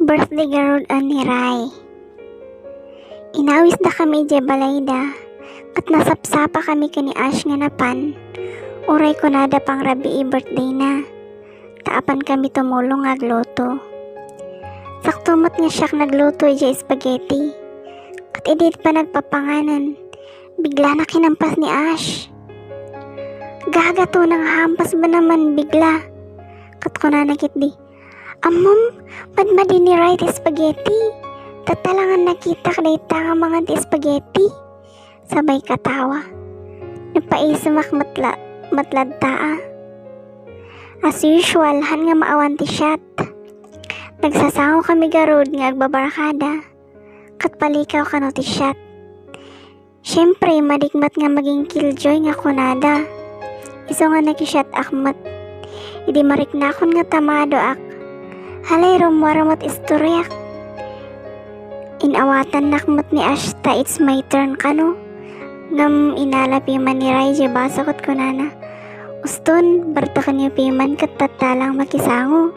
Birthday garod ani Ray. Inawis da kami di balayda, kat nasapsapa kami kani Ash nga napan. Uray ko nada pang rabi birthday na. Taapan kami tumulong agluto. Saktumot nga siyak nagluto di spaghetti. Kat edit pa nagpapanganan. Bigla na kinampas ni Ash. Gaga to nang hampas ba naman bigla. Kat ko na nakit di. Amom, padmadi ni Ray ti spaghetti. Tatalangan nakita kadayta nga mga ti spaghetti. Sabay katawa. Napaisumak matlad taa. As usual, han nga maawan ti shot. Nagsasango kami garod nga agbabarakada. Kat palikaw kano ti shot. Siyempre, madikmat nga maging killjoy nga kunada. Iso nga nakishot akmat. Idi mariknakon nga tamado ak. Halay rumwaramot istoryak. Inawatan nakmat ni Ashta, it's my turn kano. Ngam inalapi man ni Ray, basakot ko na. Uston, bartakan niyo piman kat tatalang makisango.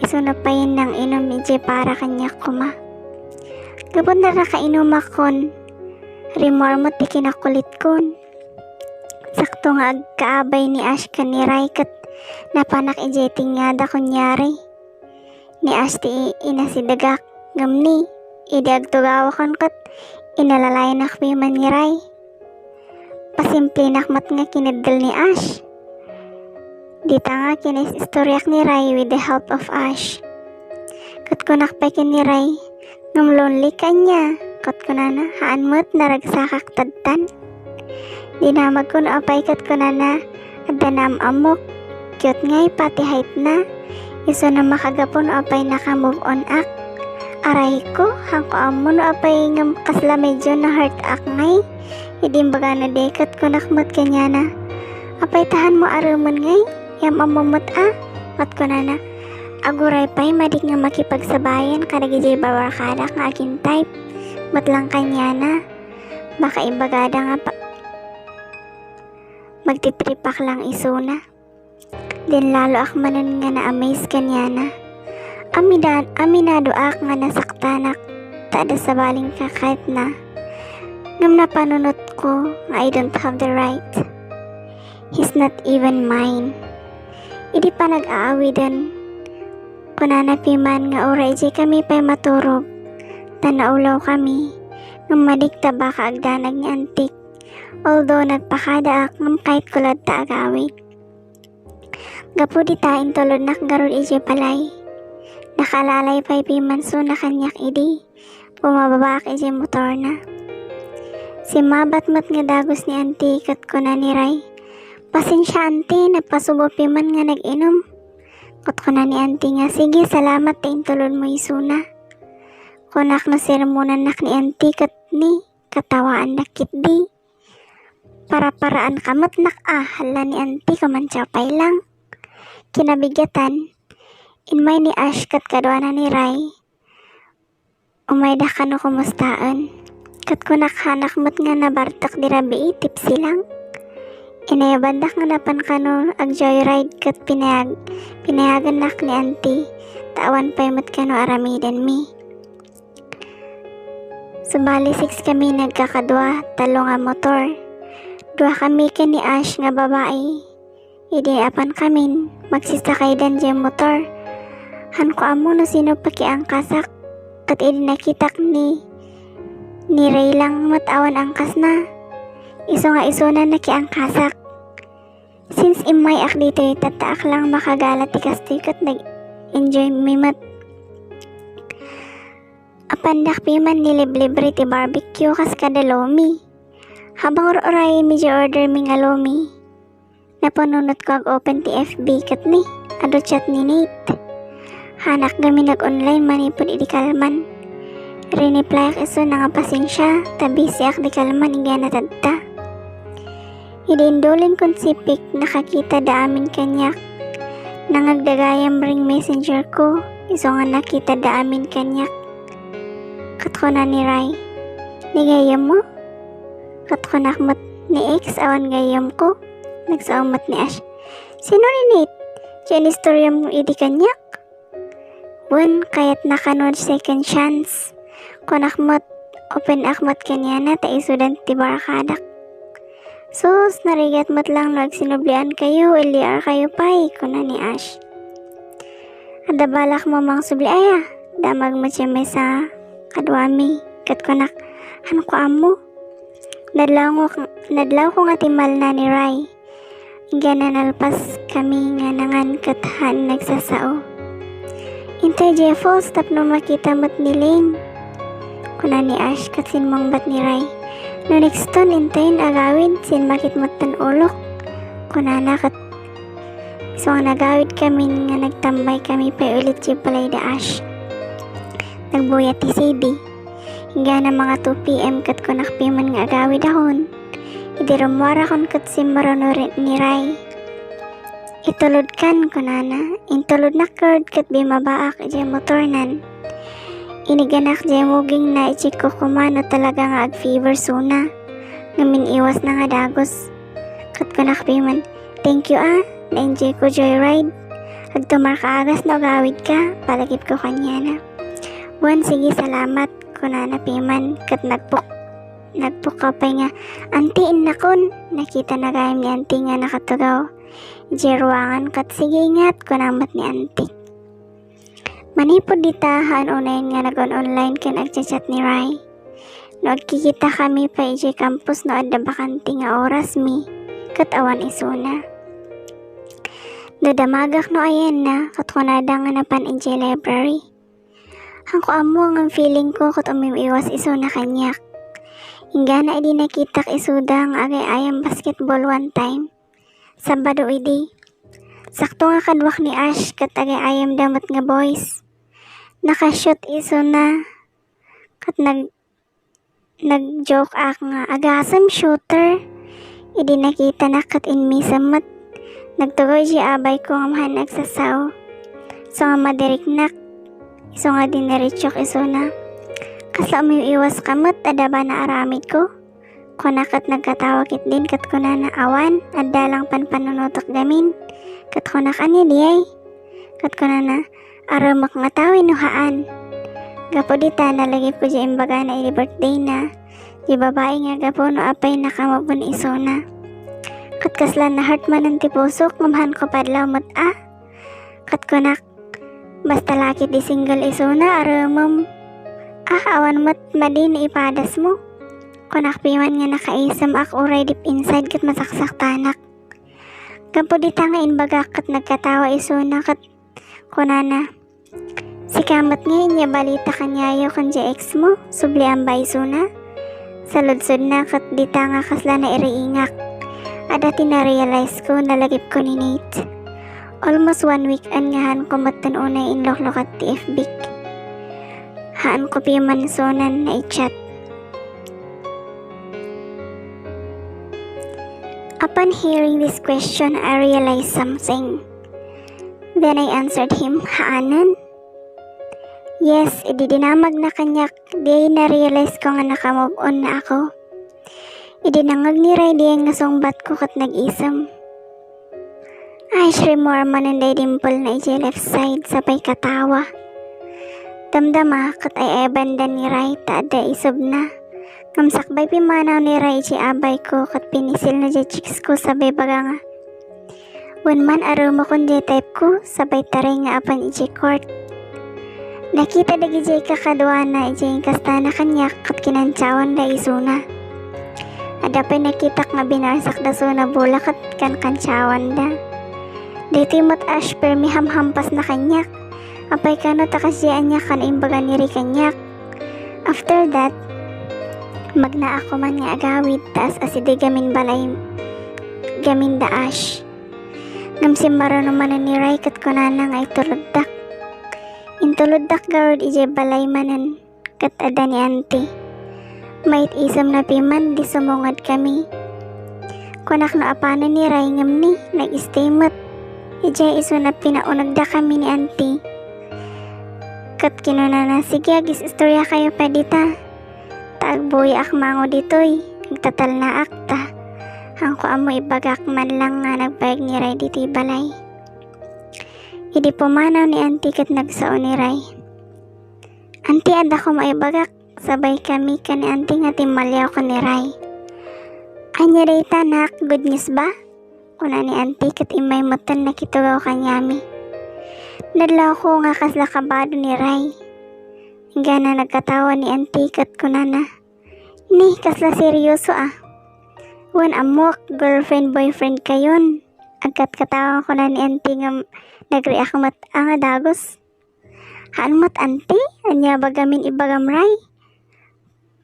Iso na pa yun ng inom ni Jay para kanya kuma. Gabon na nakainom akon. Remormot di kinakulit kon. Sakto nga agkaabay ni Ash ka ni Ray kat napanak ijeting nga da kunyari. Ni Ash ti inasidagak ngamni. Idi agtugawakon kat inalalay nakpiman ni Ray. Pasimple nakmat nga kinidgal ni Ash. Dita nga kinis istoryak ni Ray with the help of Ash. Kat ko nakpekin ni Ray, ngam lonely ka niya. Kat ko na haan mo't naragsakak tadtan. Dinamag ko na apay kat ko na adanam amok. Cute ngay pati height na. Iso na makagapon apay naka-move on ak. Aray ko, hangko amo no apay ngam kasla medyo na heart ak ngay. Idimbaga na dekat ko nakmat kanya na. Apay tahan mo aruman ngay. Yam amumot mat ko na. Aguray pa'y madik nga makipagsabayan kadagijay bawarkada nga akin type. Matlang kanya na. Baka ibagada nga pa. Magtitripak lang isuna. Din lalo ak manan nga na-amaze kanya na. Aminado ak nga nasaktanak. Tada sa baling kakait na. Ngam na panunot ko nga I don't have the right. He's not even mine. Idi pa nag-aawidan. Kunanapiman nga oray di kami pa'y maturog. Tanaulaw kami. Ngam madikta baka agdanag ni antik. Although nagpakada ak ngam kahit kulad ta agawid. Gapu di tain tulod nakgarod iji palay. Nakalalay pa'y pimanso na kanyak idi. Pumababa ak iji motor na. Si mabatmat nga dagos ni anti kat ko na ni Ray. Pasensya anti, nagpasubo piman nga nag-inom. Kot ko na ni anti nga, sige salamat tain tulod mo isuna. Kunak na sermonan nak ni anti kat ni katawaan nakit di. Para-paraan kamat nak hala ni anti kamansyapay lang. Kinabigatan, inmay ni Ash kat kadwa na ni Ray. Umayda ka no kumustaan. Kat kunak hanakmat nga nabartak di rabi itip silang. Inayabandak nga napan kano ag joyride kat pinayagan nak ni auntie. Tawan pa'y mat kano aramidan mi. Subali 6 kami nagkakadwa talo nga motor. 2 kami ka ni Ash nga babae. Idi apan kamin magsisakay dan dyan motor. Han ko amo no sino pakiangkasak. Kat idi nakitak ni Ray lang matawan angkas na. Iso nga iso na nakiangkasak. Since imay ak dito tataak lang makagalat ikastoy kat nag-enjoy mimat. Apandak piman niliblibre ti barbecue kas kada lomi. Habang oray medyo order mi nga lomi. Napanunot ko ag open ti FB kat ni. Ado chat ni Nate. Hanak gami nag-online manipod idikalman. Riniply ak iso na nga pasensya, tabi siyak di kalman igana tadta. Idindulin kon sipik, nakakita da amin kanyak. Nangagdagayam ring messenger ko, iso nga nakita da amin kanyak. Katko na ni Ray, nigayam mo? Katko nakmat ni X, awan gayam ko. Nagsaumat ni Ash, sino ni Nate? Diyan istorya mo idi kanyak? Wen kayat nakanood second chance. Kung akmot, open akmot kanya na ta isudan ti barakadak. Sus, narigat mo't lang nagsinublian kayo, iliar kayo pa'y, kuna ni Ash. Ada balak mo mang subli aya, damag mo siya may sa kadwami, kat kunak, ano ko amo? Nadlaw ko nga timal na ni Rai. Gana nalpas kami nga nangan kathan nagsasao. Intay Jeffos, tapno makita mo't niling. Kuna ni Ash kat sinmong bat ni Rai. No next ton intayin agawid sin makit mo't tan ulok. Kuna na kat so nga nagawid kami nga nagtambay kami pa ulit si balay da Ash. Nagbuyat ti Sadie. Hingga na mga 2 PM kat kunak piman nga agawid ahon. Idirumwara kon kat si marono ni Rai. Itulod kan kunana. Intulod na kard kat bimabaak di motornan. Iniganak di muging na ichiko kumano talaga nga ag-fever suna. Ngamin iwas na nga dagos. Kat kunak piman. Thank you na-enjoy ko joyride. Agtumar ka agas na agawid ka. Palagip ko kanya na. Wan, sige salamat. Kunana piman kat nagpukapay nga antiin na kun nakita na gayam ni anti nga nakatugaw jeruangan kat sige ingat kunamat ni anti manipod dita haan unayin nga nag-online kan nagchat ni Rai no agkikita kami pa ije campus no adda bakanti nga oras mi kat awan isuna no damagak no ayan na kat kunada nga napan ije library. Ang ko amo ang feeling ko kat umiiwas iso na kanyak. Hingga na idi nakitak isuda nga agay ayam basketball one time. Sabado idi. Sakto nga kadwak ni Ash kat agay ayam damot nga boys. Nakashoot iso na kat nag-joke ak nga agasam shooter. Idi nakita na kat inmi samot. Nagtugoy si abay ko nga mahan nagsasaw. So nga madiriknak. Iso nga diniritsok iso na. Kasla umiiwas kamot, ada ba na aramid ko? Kunakat nagkatawakit din kat kuna na awan, adda lang panpanunutok gamin. Kat kunak ani diyay. Kat kuna na, aramak nga tawin nuhaan. Gapo dita nalagip ko di imbaga na ili birthday na. Di babae nga gapo no apay nakamabon iso na. Kat kasla na heart man ng tipusok, ngamahan ko padlaw mo't Kat kunak, basta laki di single iso na aramam. Awan mo't madin ipadas mo. Kunak piman nga nakaisam ak uray deep inside kat masaksak tanak. Gampo di tanga inbaga kat nagkatawa iso na kat kunana. Si kamot ngayon niya balita kanyayo kan ex mo. Subli ang ba iso na. Saludsod na kat di tanga kasla na iriingak. Adati na realize ko nalagip ko ni Nate. Almost 1 week angahan ko matan unay inloklok at TFB. Haan ko piman sonan na i-chat. Upon hearing this question, I realized something. Then I answered him, haanan? Yes, idinamag na kanyak. Di na-realize ko nga nakamove on na ako. Idinangag ni Ray di nga songbat ko kat nag-isam. Ay, shrimor mananday dimple na ije left side sabay katawa. Damdama kat ay banda ni Ray taada isob na. Ngamsakbay pimanaw ni Ray ije abay ko kat pinisil na je chicks ko sabay baga nga. Wan man aroma kon je type ko sabay taray nga apan ije court. Nakita dagi je kakadwa na ije kasta na kanyak kat kinantsawan da isuna. Ada pa nakita nga binarsak da suna bola kat kantsawan da. Dito mo't Ash permi hamhampas na kanyak. Apay kano takasiyaan niya kan imbaga niri kanyak. After that, magna ako man nga agawid taas aside gamin balay gamin da Ash. Ngamsim marono manan ni Ray kat kunana nga ituluddak. Intuluddak garod ije balay manan kat ada ni auntie. Mait isam na piman di sumungad kami. Kunak no apanan ni Ray ngam ni nag-stay mat. Ija iso na pinaunag da kami ni auntie. Kat kinuna na sige agis istorya kayo pa dita. Taagboy ak mango ditoy. Nagtatal na akta. Ang ko amo ibagak man lang nga nagbayag ni Ray dito'y balay. Idi pumanaw ni auntie kat nagsao ni Ray. Auntie, ada ko maibagak. Sabay kami ka ni auntie nga timalyaw ko ni Ray. Anya rita nak, good news ba? Kuna ni auntie kat imay mutan na kitugaw kanyami. Nadlaw ko nga kasla kabado ni Ray. Hingga na nagkatawa ni auntie kat kuna na. Ni, kasla seryoso ah. Wan amok, girlfriend-boyfriend kayon. Agkat katawa ko na ni auntie nga nagreak mat ang dagos. Haan mat auntie? Anya bagamin ibagam Ray?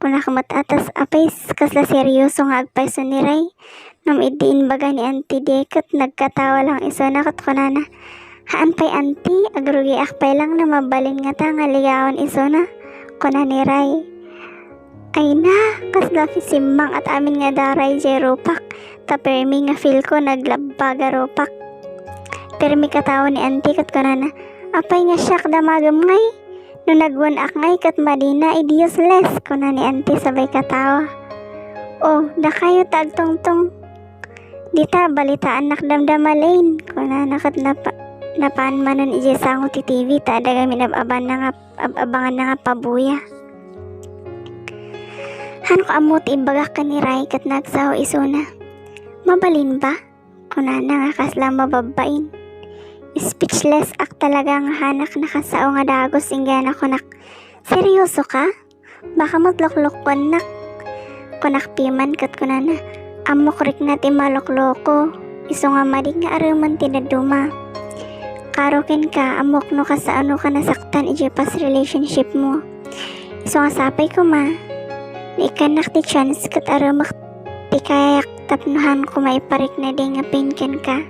Kuna kamat atas apay kasla seryoso nga agpaiso ni Ray. Ngam idiin baga ni auntie dekat nagkatawa lang iso na kat kuna na. Haan pay auntie, agrugi akpay lang na mabalin nga ta nga ligawan iso na. Kuna ni Ray. Ay na, kasla simang at amin nga daray jay rupak. Tapermi nga feel ko naglabaga rupak. Permi katawa ni auntie kat kuna na. Apay nga siyak damagam ngay. No nagwan ak ngay kat madina useless. Kuna ni auntie sabay katawa. Oh, da kayo tagtongtong. Dita balitaan nakdamdamalain. Kuna nakat napaan manon ije sango ti TV. Ta ada kami abangan na nga pabuya. Han ko amot ibagak ka ni Ray kat nagsaho isuna. Mabalin ba? Kuna na nga kasla mababain. Speechless ak talaga nga hanak nakasao nga dagos inggan ako nak. Seryoso ka? Baka magloklokon nak. Kunak piman kat kuna na. Amok rik na ti malokloko. Iso nga madig nga aruman tinaduma. Karokin ka, amok no kasaano ka nasaktan ije pas relationship mo. Iso nga sapay ko ma. Ikanak ti chance kat aramak ti kayak tapnuhan ko maiparik na di nga pinken ka.